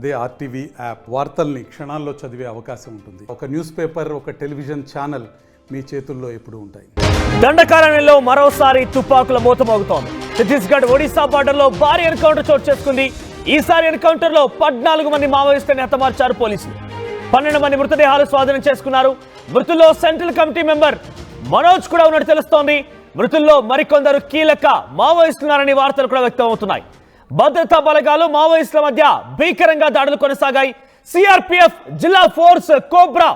అదే RTV app వార్తల్ని క్షణాల్లో చదివే అవకాశం ఉంటుంది. ఒక న్యూస్ పేపర్, ఒక టెలివిజన్ ఛానల్ మీ చేతుల్లో ఎప్పుడూ ఉంటాయి. దండకారణ్యంలో మరోసారి తుపాకుల మోతమోగుతోంది. ఛత్తీస్గఢ్ ఒడిశా బార్డర్లో భారీ ఎన్కౌంటర్ చోటు చేసుకుంది. ఈసారి ఎన్కౌంటర్లో 14 మంది మావోయిస్టులను హతమార్చారు పోలీసులు. 12 మంది మృతదేహాలు స్వాధీనం చేసుకున్నారు. మృతుల్లో సెంట్రల్ కమిటీ మెంబర్ మనోజ్ కూడా ఉన్నట్టు తెలుస్తోంది. మృతుల్లో మరికొందరు కీలక మావోయిస్టులున్నారని వార్తలు కూడా వ్యక్తమవుతున్నాయి. భద్రతా బలగాలు మావోయిస్టుల మధ్య భీకరంగా దాడులు కొనసాగాయి. సిఆర్పిఎఫ్, జిల్లా ఫోర్స్, కోబ్రా,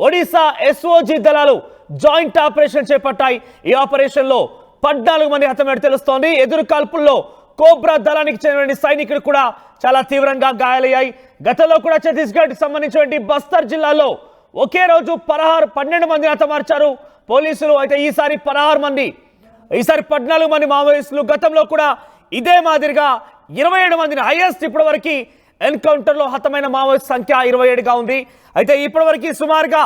ఒడిశా ఎస్ఓజీ దళాలు జాయింట్ ఆపరేషన్ చేపట్టాయి. ఈ ఆపరేషన్ లో 14 మంది హతమైనట్టు తెలుస్తోంది. ఎదురు కాల్పుల్లో కోబ్రా దళానికి చెందిన సైనికులు కూడా చాలా తీవ్రంగా గాయాలయ్యాయి. గతంలో కూడా ఛత్తీస్గఢ్ సంబంధించిన బస్తర్ జిల్లాలో ఒకే రోజు 12 మందిని హతమార్చారు పోలీసులు. అయితే ఈసారి 14 మంది మావోయిస్టులు. గతంలో కూడా ఇదే మాదిరిగా 27 మందిని హైయెస్ట్ ఇప్పటి వరకు ఎన్కౌంటర్లో హతమైన మావోయిస్ట్ సంఖ్య 27గా ఉంది. అయితే ఇప్పటి వరకు సుమారుగా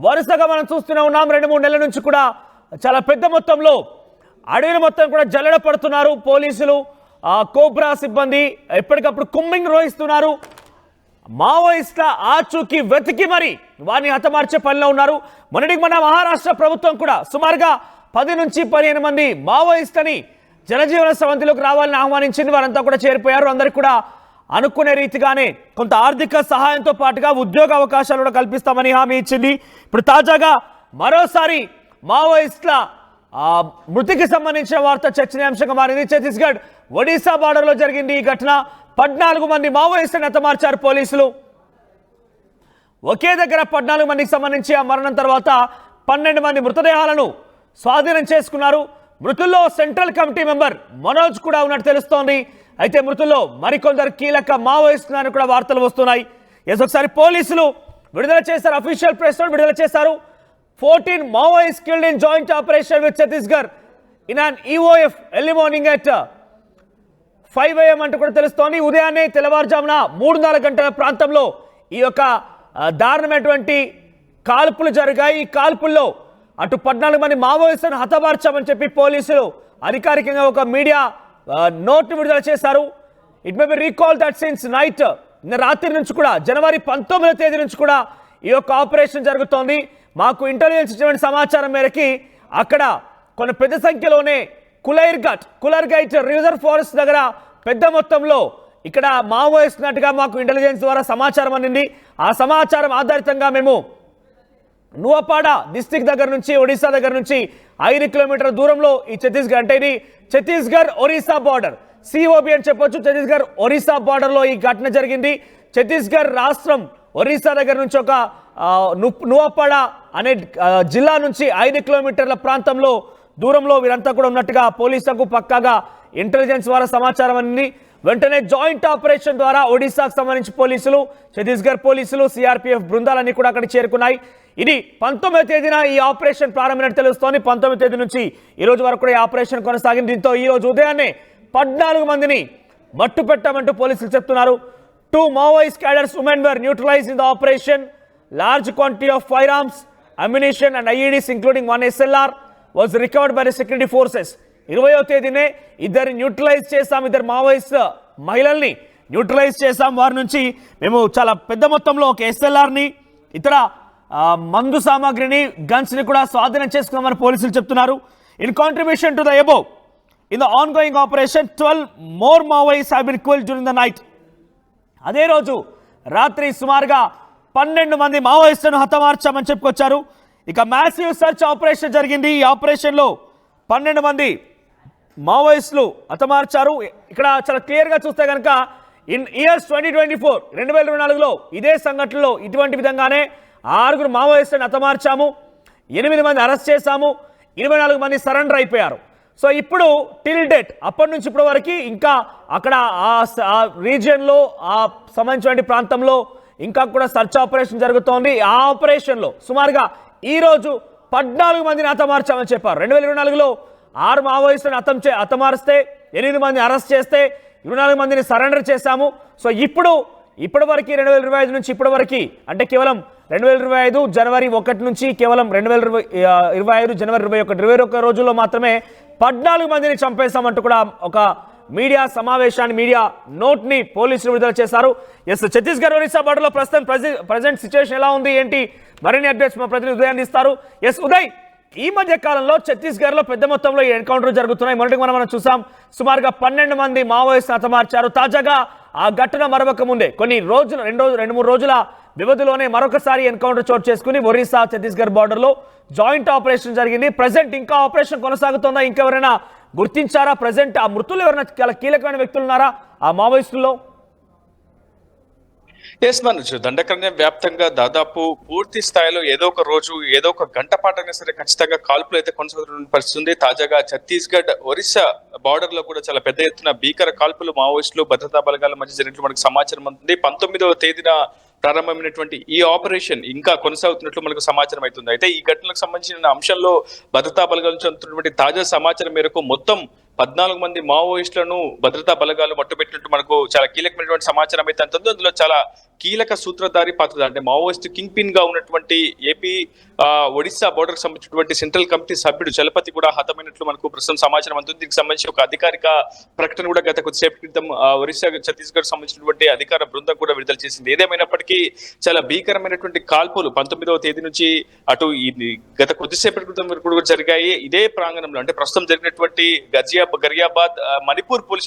వరుసగా మనం చూస్తూనే ఉన్నాం. 2-3 నెలల నుంచి కూడా చాలా పెద్ద మొత్తంలో అడవిని మొత్తం కూడా జల్లెడ పడుతున్నారు పోలీసులు. కోబ్రా సిబ్బంది ఎప్పటికప్పుడు కుమ్మింగ్ నిర్వహిస్తున్నారు. మావోయిస్టుల ఆచూకీ వెతికి మరి వారిని హతమార్చే పనిలో ఉన్నారు. మొన్నటికి మన మహారాష్ట్ర ప్రభుత్వం కూడా సుమారుగా 10 నుంచి 15 మంది మావోయిస్టుని జనజీవన స్రవంతిలోకి రావాలని ఆహ్వానించింది. వారంతా కూడా చేరిపోయారు. అందరికి కూడా అనుకునే రీతిగానే కొంత ఆర్థిక సహాయంతో పాటుగా ఉద్యోగ అవకాశాలు కూడా కల్పిస్తామని హామీ ఇచ్చింది. ఇప్పుడు తాజాగా మరోసారి మావోయిస్టుల మృతికి సంబంధించిన వార్త చర్చనీయాంశంగా మారింది. ఛత్తీస్గఢ్ ఒడిశా బార్డర్లో జరిగింది ఈ ఘటన. 14 మంది మావోయిస్టులను హతమార్చారు పోలీసులు. ఒకే దగ్గర 14 మందికి సంబంధించి ఆ మరణం తర్వాత 12 మంది మృతదేహాలను స్వాధీనం చేసుకున్నారు. మృతుల్లో సెంట్రల్ కమిటీ మెంబర్ మనోజ్ కూడా ఉన్నట్టు తెలుస్తోంది. అయితే మృతుల్లో మరికొందరు కీలక మావోయిస్టులని కూడా వార్తలు వస్తున్నాయి. ఒకసారి పోలీసులు విడుదల చేశారు, అఫీషియల్ ప్రెస్ నోట్ విడుదల చేశారు. 14 Maoist killed in joint operation with Chhattisgarh in an EOF early morning at 5 AM అంటూ కూడా తెలుస్తోంది. ఉదయాన్నే తెల్లవారుజామున 3-4 గంటల ప్రాంతంలో ఈ యొక్క దారుణమైనటువంటి కాల్పులు జరిగాయి. ఈ కాల్పుల్లో అటు 14 మంది మావోయిస్టులను హతమార్చామని చెప్పి పోలీసులు అధికారికంగా ఒక మీడియా నోట్ విడుదల చేశారు. It may be recall that since night, రాత్రి నుంచి కూడా జనవరి 19వ తేదీ నుంచి కూడా ఈ యొక్క ఆపరేషన్ జరుగుతోంది. మాకు ఇంటెలిజెన్స్ ఇచ్చిన సమాచారం మేరకి అక్కడ కొన్ని పెద్ద సంఖ్యలోనే కులైర్గైట్ రిజర్వ్ ఫారెస్ట్ దగ్గర పెద్ద మొత్తంలో ఇక్కడ మావోయిస్ట్ ఉన్నట్టుగా మాకు ఇంటెలిజెన్స్ ద్వారా సమాచారం అందింది. ఆ సమాచారం ఆధారితంగా మేము నువపాడ డిస్ట్రిక్ట్ దగ్గర నుంచి, ఒడిశా దగ్గర నుంచి 5 కిలోమీటర్ల దూరంలో ఈ ఛత్తీస్గఢ్, అంటే ఇది ఛత్తీస్గఢ్ ఒరిస్సా బార్డర్, సిఓబి అని చెప్పొచ్చు. ఛత్తీస్గఢ్ ఒరిస్సా బార్డర్లో ఈ ఘటన జరిగింది. ఛత్తీస్గఢ్ రాష్ట్రం ఒరిస్సా దగ్గర నుంచి ఒక నువపాడ అనే జిల్లా నుంచి 5 కిలోమీటర్ల ప్రాంతంలో దూరంలో వీరంతా కూడా ఉన్నట్టుగా పోలీసులకు పక్కాగా ఇంటెలిజెన్స్ ద్వారా సమాచారం అందింది. వెంటనే జాయింట్ ఆపరేషన్ ద్వారా ఒడిశాకు సంబంధించి పోలీసులు, ఛత్తీస్గఢ్ పోలీసులు, సిఆర్పిఎఫ్ బృందాలన్నీ కూడా అక్కడికి చేరుకున్నాయి. ఇది 19వ తేదీన ఈ ఆపరేషన్ ప్రారంభమైనట్టు తెలుస్తోంది. 19వ తేదీ నుంచి ఈ రోజు వరకు కూడా ఈ ఆపరేషన్ కొనసాగింది. దీంతో ఈ రోజు ఉదయాన్నే 14 మందిని మట్టు పెట్టామంటూ పోలీసులు చెప్తున్నారు. 2 Maoist cadres women were neutralised in the operation. Large quantity of firearms, ammunition and IEDs including 1 SLR was recovered by the security forces. 20వ తేదీనే ఇద్దరు న్యూట్రలైజ్ చేశాం, ఇద్దరు మావోయిస్ట్ మహిళల్ని న్యూట్రలైజ్ చేశాం. వారి నుంచి మేము చాలా పెద్ద మొత్తంలో ఒక SLRని, ఇతర మందు సామాగ్రిని, గన్స్ని కూడా స్వాధీనం చేసుకున్నామని పోలీసులు చెప్తున్నారు. In contribution to the above, in the ongoing operation 12 more Maoist have been killed during the night. అదే రోజు రాత్రి సుమారుగా 12 మంది మావోయిస్టులను హతమార్చామని చెప్పుకొచ్చారు. ఇక మ్యాసివ్ సర్చ్ ఆపరేషన్ జరిగింది. ఈ ఆపరేషన్లో 12 మంది మావోయిస్టులు హతమార్చారు. ఇక్కడ చాలా క్లియర్గా చూస్తే కనుక ఇన్ ఇయర్స్ 2024లో ఇదే సంఘటనలో ఇటువంటి విధంగానే 6 మావోయిస్టులను హతమార్చాము, 8 మంది అరెస్ట్ చేశాము, 24 మంది సరెండర్ అయిపోయారు. సో ఇప్పుడు టిల్ డేట్ అప్పటి నుంచి ఇప్పటి వరకు ఇంకా అక్కడ ఆ రీజియన్లో, ఆ సంబంధించిన ప్రాంతంలో ఇంకా కూడా సర్చ్ ఆపరేషన్ జరుగుతోంది. ఆ ఆపరేషన్లో సుమారుగా ఈరోజు 14 మందిని హతమార్చామని చెప్పారు. 2024లో 6 మావోయిస్టులను హతమారిస్తే 8 మంది అరెస్ట్ చేస్తే 24 మందిని సరెండర్ చేశాము. సో ఇప్పటి వరకు 2025 నుంచి ఇప్పటి వరకు, అంటే కేవలం 2025 జనవరి 1 నుంచి కేవలం 2025 జనవరి 21 రోజుల్లో మాత్రమే 14 మందిని చంపేశామంటూ కూడా ఒక మీడియా సమావేశాన్ని మీడియా నోట్ ని పోలీసులు విడుదల చేశారు. ఎస్, ఛత్తీస్గఢ్ ఒరిస్సా బార్డర్లో ప్రస్తుతం ప్రజెంట్ సిచ్యువేషన్ ఎలా ఉంది ఏంటి మరిన్ని అప్డేట్స్ మా ప్రతినిధి ఉదయాన్ని ఇస్తారు. ఎస్ ఉదయ్, ఈ మధ్య కాలంలో ఛత్తీస్గఢ్ లో పెద్ద మొత్తంలో ఈ ఎన్కౌంటర్ జరుగుతున్నాయి. మొదటి మనం చూసాం, సుమారుగా 12 మంది మావోయిస్టులు హతమార్చారు. తాజాగా ఆ ఘటన మరొక ముందే కొన్ని రోజులు 2-3 రోజుల వ్యవధిలోనే మరొకసారి ఎన్కౌంటర్ చోటు చేసుకుని ఒరిస్సా ఛత్తీస్గఢ్ బార్డర్ లో జాయింట్ ఆపరేషన్ జరిగింది. ప్రజెంట్ ఇంకా ఆపరేషన్ కొనసాగుతుందా? ఇంకెవరైనా గుర్తించారా? ప్రజెంట్ ఆ మృతులు ఎవరైనా కీలకమైన వ్యక్తులు ఉన్నారా ఆ మావోయిస్టుల్లో? ఎస్ మనోజ్, దండకారణ్యం వ్యాప్తంగా దాదాపు పూర్తి స్థాయిలో ఏదో ఒక రోజు ఏదో ఒక గంట పాటైనా సరే ఖచ్చితంగా కాల్పులు అయితే కొనసాగుతున్న పరిస్థితి ఉంది. తాజాగా ఛత్తీస్గఢ్ ఒరిస్సా బార్డర్ లో కూడా చాలా పెద్ద ఎత్తున భీకర కాల్పులు మావోయిస్టులు భద్రతా బలగాల మధ్య జరిగినట్లు మనకు సమాచారం అందుతుంది. 19వ తేదీన ప్రారంభమైనటువంటి ఈ ఆపరేషన్ ఇంకా కొనసాగుతున్నట్లు మనకు సమాచారం అవుతుంది. అయితే ఈ ఘటనలకు సంబంధించిన అంశంలో భద్రతా బలగాల నుంచి అందుతున్నటువంటి తాజా సమాచారం మేరకు మొత్తం 14 మంది మావోయిస్టులను భద్రతా బలగాలు మట్టుబెట్టినట్టు మనకు చాలా కీలకమైనటువంటి సమాచారం అయితే అందుతుంది. అందులో చాలా కీలక సూత్రధారి పాత్ర అంటే మావోయిస్ట్ కింగ్ పిన్ గా ఉన్నటువంటి ఏపీ ఒడిశా బోర్డర్ సంబంధించినటువంటి సెంట్రల్ కమిటీ సభ్యుడు చలపతి కూడా హతమైనట్లు మనకు ప్రస్తుతం సమాచారం అందుతుంది. దీనికి సంబంధించి ఒక అధికారిక ప్రకటన కూడా గత కొద్దిసేపు క్రితం ఒరిస్సా ఛత్తీస్గఢ్ సంబంధించినటువంటి అధికార బృందం కూడా విడుదల చేసింది. ఏదేమైనప్పటికీ చాలా భీకరమైనటువంటి కాల్పులు 19వ తేదీ నుంచి అటు గత కొద్దిసేపటి క్రితం కూడా జరిగాయి. ఇదే ప్రాంగణంలో అంటే ప్రస్తుతం జరిగినటువంటి గరియాబాద్ మణిపూర్ పోలీస్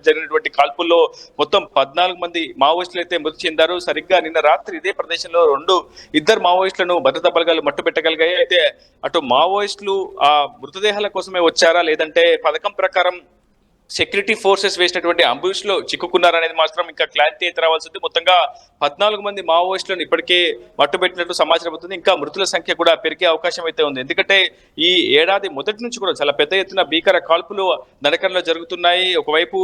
జరిగినటువంటి కాల్పుల్లో మొత్తం 14 మంది మావోయిస్టులు అయితే మృతి చెందారు. సరిగ్గా నిన్న రాత్రి ఇదే ప్రదేశంలో ఇద్దరు మావోయిస్టులను భద్రతా బలగాలు మట్టుబెట్టగలిగాయి. అయితే అటు మావోయిస్టులు ఆ మృతదేహాల కోసమే వచ్చారా లేదంటే పథకం ప్రకారం సెక్యూరిటీ ఫోర్సెస్ వేసినటువంటి అంబుష్ లో చిక్కుకున్నారనేది మాత్రం ఇంకా క్లారిటీ అయితే రావాల్సి ఉంది. మొత్తంగా 14 మంది మావోయిస్టులను ఇప్పటికే మట్టుబెట్టినట్టు సమాచారం అవుతుంది. ఇంకా మృతుల సంఖ్య కూడా పెరిగే అవకాశం అయితే ఉంది. ఎందుకంటే ఈ ఏడాది మొదటి నుంచి కూడా చాలా పెద్ద ఎత్తున భీకర కాల్పులు నడకల్లో జరుగుతున్నాయి. ఒకవైపు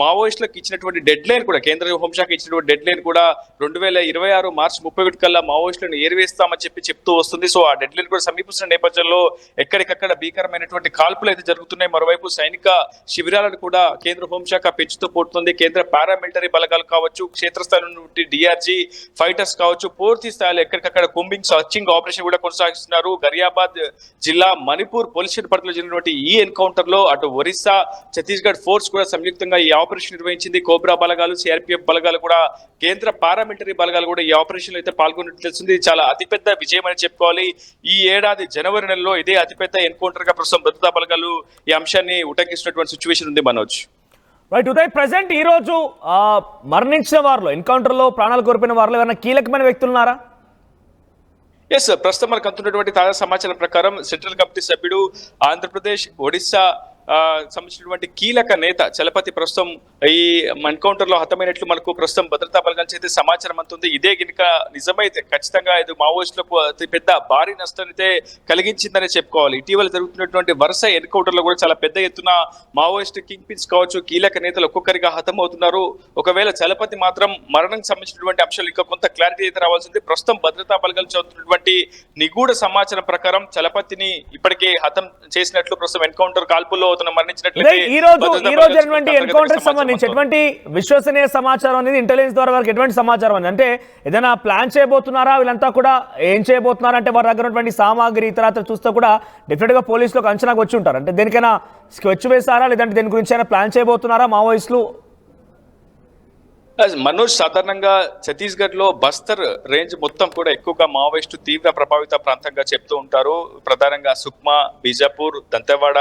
మావోయిస్టులకు ఇచ్చినటువంటి డెడ్ లైన్ కూడా కేంద్ర హోంశాఖ ఇచ్చినటువంటి డెడ్ లైన్ కూడా 2026 మార్చి 31 కల్లా మావోయిస్టులను ఏరివేస్తామని చెప్తూ వస్తుంది. సో ఆ డెడ్ లైన్ కూడా సమీపిస్తున్న నేపథ్యంలో ఎక్కడికక్కడ భీకరమైనటువంటి కాల్పులు అయితే జరుగుతున్నాయి. మరోవైపు సైనిక శిబిరాలను కూడా కేంద్ర హోంశాఖ పెంచుతూ పోతుంది. కేంద్ర పారామిలిటరీ బలగాలు కావచ్చు, క్షేత్రస్థాయిలో నుండి డిఆర్జీ ఫైటర్స్ కావచ్చు, పూర్తి స్థాయిలో ఎక్కడికక్కడ కుంబింగ్ సర్చింగ్ ఆపరేషన్ కూడా కొనసాగిస్తున్నారు. గరియాబాద్ జిల్లా మణిపూర్ పోలీస్ పరిధిలో జరిగినటువంటి ఈ ఎన్కౌంటర్ లో అటు ఒరిస్సా ఛత్తీస్గఢ్ ఫోర్స్ కూడా సంయుక్తంగా ఈ ఆపరేషన్ నిర్వహించింది. కోబ్రా బలగాలు, సిఆర్పిఎఫ్ బలగాలు కూడా, కేంద్ర పారామిలిటరీ బలగాలు కూడా ఈ ఆపరేషన్ లో అయితే పాల్గొన్నట్టు తెలిసింది. చాలా అతిపెద్ద విజయం అని చెప్పుకోవాలి. ఈ ఏడాది జనవరి నెలలో ఇదే అతిపెద్ద ఎన్కౌంటర్ గా ప్రస్తుతం భద్రతా బలగాలు ఈ అంశాన్ని ఉటంకిస్తున్నటువంటి సిచ్యువేషన్ ఉంది మనోజ్. రైట్ ఉదయ్, ప్రెసెంట్ ఈ రోజు మరణించిన వారిలో ఎన్కౌంటర్ లో ప్రాణాలు కోల్పోయిన వారిలో ఏమైనా కీలకమైన వ్యక్తులు ఉన్నారా? ఎస్, ప్రస్తుతం మనకు అందుతున్నటువంటి తాజా సమాచారం ప్రకారం సెంట్రల్ కమిటీ సభ్యుడు, ఆంధ్రప్రదేశ్ ఒడిశా సంబంధించినటువంటి కీలక నేత చలపతి ప్రస్తుతం ఈ ఎన్కౌంటర్ లో హతమైనట్లు మనకు ప్రస్తుతం భద్రతా బలగాల చేత సమాచారం అందుతుంది. ఇదే గినక నిజమైతే ఖచ్చితంగా ఇది మావోయిస్టులకు అతి పెద్ద భారీ నష్టాన్ని అయితే కలిగించిందని చెప్పుకోవాలి. ఇటీవల జరుగుతున్నటువంటి వరుస ఎన్కౌంటర్ లో కూడా చాలా పెద్ద ఎత్తున మావోయిస్ట్ కింగ్ పిన్స్ కావచ్చు, కీలక నేతలు ఒక్కొక్కరిగా హతమవుతున్నారు. ఒకవేళ చలపతి మాత్రం మరణానికి సంబంధించినటువంటి అంశాలు ఇంకా కొంత క్లారిటీ అయితే రావాల్సింది. ప్రస్తుతం భద్రతా బలగాలు చదువుతున్నటువంటి నిగూఢ సమాచారం ప్రకారం చలపతిని ఇప్పటికే హతం చేసినట్లు ప్రస్తుతం ఎన్కౌంటర్ కాల్పుల్లో ఈ రోజు ఎన్కౌంటర్ సంబంధించి ఎటువంటి విశ్వసనీయ సమాచారం అనేది ఇంటెలిజెన్స్ ద్వారా వారికి ఎటువంటి సమాచారం ఉంది? అంటే ఏదైనా ప్లాన్ చేయబోతున్నారా? వీళ్ళంతా కూడా ఏం చేయబోతున్నారా? అంటే వారి దగ్గర ఉన్నటువంటి సామాగ్రి ఇతర చూస్తే కూడా డెఫినెట్ గా పోలీసులకు అంచనాకు వచ్చి ఉంటారు. అంటే దేనికైనా స్కెచ్ వేసారా లేదంటే దేని గురించి అయినా ప్లాన్ చేయబోతున్నారా మావోయిస్టులు? మనోజ్, సాధారణంగా ఛత్తీస్గఢ్ లో బస్తర్ రేంజ్ మొత్తం కూడా ఎక్కువగా మావోయిస్టు తీవ్ర ప్రభావిత ప్రాంతంగా చెప్తూ ఉంటారు. ప్రధానంగా సుక్మా, బీజాపూర్, దంతెవాడ,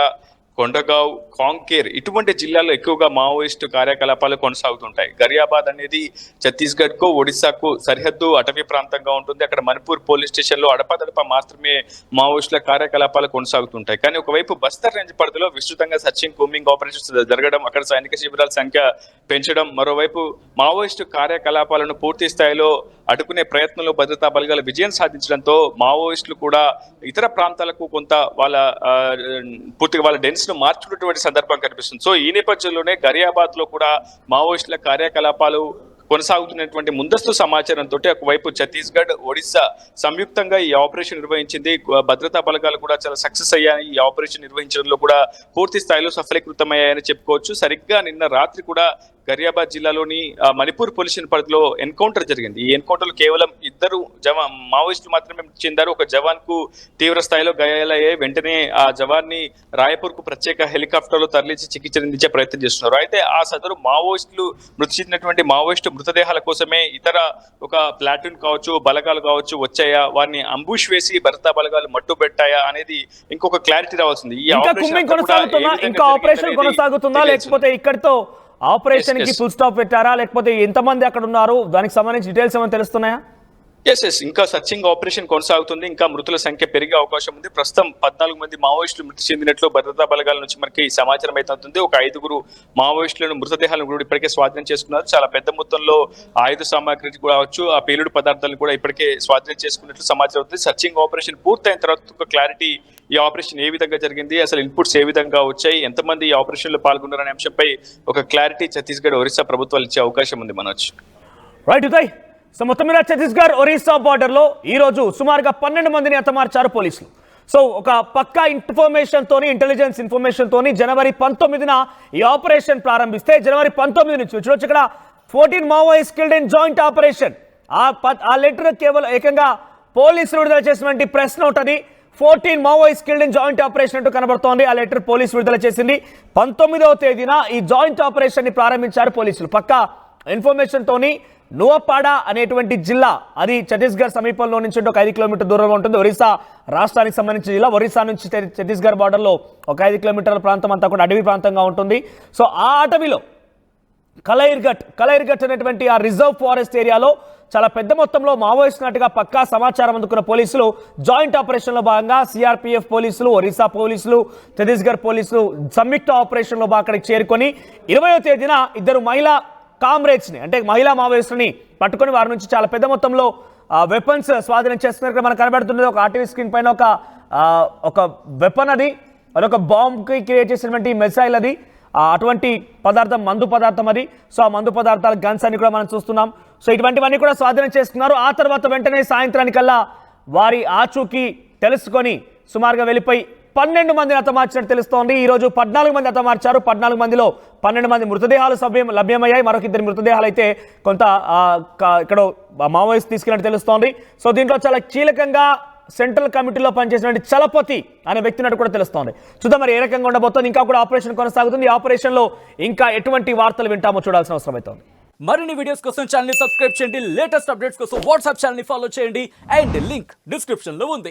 కొండగావ్, కాంకేర్ ఇటువంటి జిల్లాల్లో ఎక్కువగా మావోయిస్టు కార్యకలాపాలు కొనసాగుతుంటాయి. గరియాబాద్ అనేది ఛత్తీస్గఢ్ కు ఒడిశాకు సరిహద్దు అటవీ ప్రాంతంగా ఉంటుంది. అక్కడ మణిపూర్ పోలీస్ స్టేషన్ లో అడపాదడప మాత్రమే మావోయిస్టుల కార్యకలాపాలు కొనసాగుతుంటాయి. కానీ ఒకవైపు బస్తర్ రేంజ్ పరిధిలో విస్తృతంగా సర్చింగ్, కూంబింగ్ ఆపరేషన్స్ జరగడం, అక్కడ సైనిక శిబిరాల సంఖ్య పెంచడం, మరోవైపు మావోయిస్టు కార్యకలాపాలను పూర్తి స్థాయిలో అడ్డుకునే ప్రయత్నంలో భద్రతా బలగాలు విజయం సాధించడంతో మావోయిస్టులు కూడా ఇతర ప్రాంతాలకు కొంత పూర్తిగా వాళ్ళ డెన్స్ ను మార్చుకున్నటువంటి సందర్భం కనిపిస్తుంది. సో ఈ నేపథ్యంలోనే గరియాబాద్ లో కూడా మావోయిస్టుల కార్యకలాపాలు కొనసాగుతున్నటువంటి ముందస్తు సమాచారంతో ఒకవైపు ఛత్తీస్గఢ్, ఒడిశా సంయుక్తంగా ఈ ఆపరేషన్ నిర్వహించింది. భద్రతా బలగాలు కూడా చాలా సక్సెస్ అయ్యాయి. ఈ ఆపరేషన్ నిర్వహించడంలో కూడా పూర్తి స్థాయిలో సఫలీకృతమయ్యాయని చెప్పుకోవచ్చు. సరిగ్గా నిన్న రాత్రి కూడా గరియాబాద్ జిల్లాలోని మణిపూర్ పోలీస్ స్టేషన్ పరిధిలో ఎన్కౌంటర్ జరిగింది. ఈ ఎన్కౌంటర్ లో కేవలం ఇద్దరు మావోయిస్టులు మాత్రమే మృతి చెందారు. ఒక జవాన్ కు తీవ్ర స్థాయిలో గాయాలయ్యాయి. వెంటనే ఆ జవాన్ ని రాయపూర్ కు ప్రత్యేక హెలికాప్టర్ లో తరలించి చికిత్స అందించే ప్రయత్నం చేస్తున్నారు. అయితే ఆ సదరు మావోయిస్టులు మృతి చెందినటువంటి మావోయిస్టు మృతదేహాల కోసమే ఇతర ఒక ప్లాటూన్ కావచ్చు, బలగాలు కావచ్చు వచ్చాయా, వారిని అంబుష్ వేసి భద్రతా బలగాలు మట్టు పెట్టాయా అనేది ఇంకొక క్లారిటీ రావాల్సింది. ఈ ఆపరేషన్ కొనసాగుతుందా లేకపోతే ఇక్కడితో ఆపరేషన్ కి ఫుల్ స్టాప్ పెట్టారా, లేకపోతే ఎంతమంది అక్కడ ఉన్నారు, దానికి సంబంధించి డీటెయిల్స్ ఏమైనా తెలుస్తున్నాయా? ఎస్ ఇంకా సర్చింగ్ ఆపరేషన్ కొనసాగుతుంది. ఇంకా మృతుల సంఖ్య పెరిగే అవకాశం ఉంది. ప్రస్తుతం 14 మంది మావోయిస్టులు మృతి చెందినట్లు భద్రతా బలగాల నుంచి మనకి సమాచారం అయితే అవుతుంది. ఒక 5 మావోయిస్టులను మృతదేహాలను కూడా ఇప్పటికే స్వాధీనం చేసుకున్నారు. చాలా పెద్ద మొత్తంలో ఆయుధ సామాగ్రి కూడా కావచ్చు, ఆ పేలుడు పదార్థాలను కూడా ఇప్పటికే స్వాధీనం చేసుకున్నట్లు సమాచారం అవుతుంది. సర్చింగ్ ఆపరేషన్ పూర్తయిన తర్వాత ఒక క్లారిటీ, ఈ ఆపరేషన్ ఏ విధంగా జరిగింది, అసలు ఇన్పుట్స్ ఏ విధంగా వచ్చాయి, ఎంతమంది ఈ ఆపరేషన్ లో పాల్గొన్నారనే అంశంపై ఒక క్లారిటీ ఛత్తీస్గఢ్, ఒరిస్సా ప్రభుత్వాలు ఇచ్చే అవకాశం ఉంది. మనోజ్ రైట్ ఉదయ్. సో మొత్తం మీద ఛత్తీస్గఢ్ ఒరిస్సా బార్డర్లో ఈరోజు సుమారుగా 12 మందిని హతమార్చారు పోలీసులు. సో ఒక పక్కా ఇంటెలిజెన్స్ ఇన్ఫర్మేషన్ తోని జనవరి 19న ఈ ఆపరేషన్ ప్రారంభిస్తే జనవరి 19 నుంచి చూడొచ్చు ఇక్కడ 14 Maoist killed in joint operation. ఆ లెటర్ కేవలం ఏకంగా పోలీసులు విడుదల చేసినటువంటి ప్రెస్ నోట్ అది. 14 Maoist killed in joint operation అంటూ కనబడుతోంది. ఆ లెటర్ పోలీసు విడుదల చేసింది. 19వ తేదీన ఈ జాయింట్ ఆపరేషన్ ని ప్రారంభించారు పోలీసులు. పక్కా ఇన్ఫర్మేషన్ తోని నువపాడా అనేటువంటి జిల్లా, అది ఛత్తీస్గఢ్ సమీపంలో నుంచి ఒక 5 కిలోమీటర్ దూరంలో ఉంటుంది. ఒరిస్సా రాష్ట్రానికి సంబంధించిన జిల్లా. ఒరిస్సా నుంచి ఛత్తీస్గఢ్ బార్డర్లో ఒక 5 కిలోమీటర్ల ప్రాంతం అంతా కూడా అడవి ప్రాంతంగా ఉంటుంది. సో ఆ అటవీలో కలైర్ఘట్ అనేటువంటి ఆ రిజర్వ్ ఫారెస్ట్ ఏరియాలో చాలా పెద్ద మొత్తంలో మావోయిస్ట్ నట్టుగా పక్కా సమాచారం అందుకున్న పోలీసులు జాయింట్ ఆపరేషన్లో భాగంగా సిఆర్పిఎఫ్ పోలీసులు, ఒరిస్సా పోలీసులు, ఛత్తీస్గఢ్ పోలీసులు సంయుక్త ఆపరేషన్లో అక్కడికి చేరుకొని 20వ తేదీన 2 మహిళా కామ్రేడ్స్ని, అంటే మహిళా మావోయిస్టుని పట్టుకొని వారి నుంచి చాలా పెద్ద మొత్తంలో వెపన్స్ స్వాధీనం చేస్తున్నారు. ఇక్కడ మనకు కనబడుతున్నది ఒక ఆర్టీవీ స్క్రీన్ పైన ఒక వెపన్, అదొక బాంబ్కి క్రియేట్ చేసినటువంటి మిసైల్ అది. అటువంటి పదార్థం మందు పదార్థం అది. సో ఆ మందు పదార్థాల గన్స్ అని కూడా మనం చూస్తున్నాం. సో ఇటువంటివన్నీ కూడా స్వాధీనం చేసుకున్నారు. ఆ తర్వాత వెంటనే సాయంత్రానికల్లా వారి ఆచూకీ తెలుసుకొని సుమారుగా వెళ్ళిపోయి 12 మందిని హతమార్చినట్టు తెలుస్తోంది. ఈ రోజు 14 మంది హతమార్చారు. 14 మందిలో 12 మంది మృతదేహాలు లభ్యమయ్యాయి. మరొక 2 మృతదేహాలు అయితే కొంత ఇక్కడ మావోయిస్ట్ తీసుకెళ్ళినట్టు తెలుస్తోంది. సో దీంట్లో చాలా కీలకంగా సెంట్రల్ కమిటీలో పనిచేసినటువంటి చలపతి అనే వ్యక్తినట్టు కూడా తెలుస్తోంది. చూద్దాం మరి ఏ రకంగా ఉండబోతోంది. ఇంకా కూడా ఆపరేషన్ కొనసాగుతుంది. ఈ ఆపరేషన్ లో ఇంకా ఎటువంటి వార్తలు వింటామో చూడాల్సిన అవసరం అవుతోంది. మరిన్ని వీడియోస్ కోసం ఛానల్ ని సబ్స్క్రైబ్ చేయండి. లేటెస్ట్ అప్డేట్స్ కోసం వాట్సాప్ ఛానల్ ని ఫాలో చేయండి. అండ్ లింక్ డిస్క్రిప్షన్ లో ఉంది.